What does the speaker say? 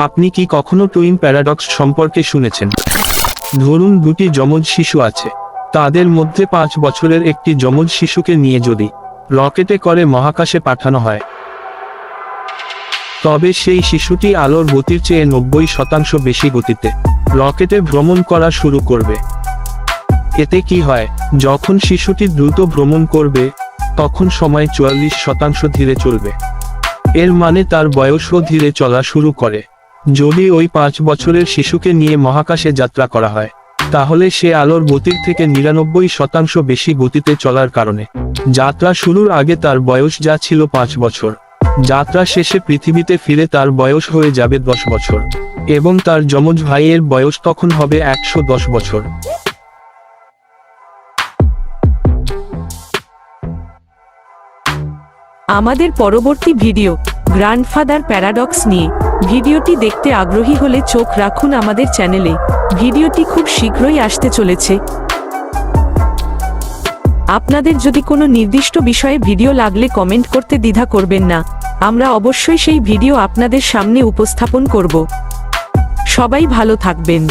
আপনি কি কখনো টুইন প্যারাডক্স সম্পর্কে শুনেছেন? ধরুন দুটি যমজ শিশু আছে, তাদের মধ্যে 5 বছরের একটি যমজ শিশুকে নিয়ে যদি রকেটে করে মহাকাশে পাঠানো হয়, তবে সেই শিশুটি আলোর গতির চেয়ে 90% বেশি গতিতে রকেটে ভ্রমণ করা শুরু করবে। এতে কি হয়, যখন শিশুটি দ্রুত ভ্রমণ করবে তখন সময় 44% ধীরে চলবে। এর মানে তার বয়সও ধীরে চলা শুরু করে। যদি ওই 5 বছরের শিশুকে নিয়ে মহাকাশে যাত্রা করা হয়, তাহলে সে আলোর গতির থেকে 99% বেশি গতিতে চলার কারণে যাত্রা শুরুর আগে তার বয়স যা ছিল 5 বছর, যাত্রা শেষে পৃথিবীতে ফিরে তার বয়স হয়ে যাবে 10 বছর এবং তার যমজ ভাইয়ের বয়স তখন হবে 110 বছর। আমাদের পরবর্তী ভিডিও গ্র্যান্ডফাদার প্যারাডক্স নিয়ে। ভিডিওটি দেখতে আগ্রহী হলে চোখ রাখুন আমাদের চ্যানেলে। ভিডিওটি খুব শীঘ্রই আসতে চলেছে। আপনাদের যদি কোনো নির্দিষ্ট বিষয়ে ভিডিও লাগলে কমেন্ট করতে দ্বিধা করবেন না, আমরা অবশ্যই সেই ভিডিও আপনাদের সামনে উপস্থাপন করব। সবাই ভালো থাকবেন।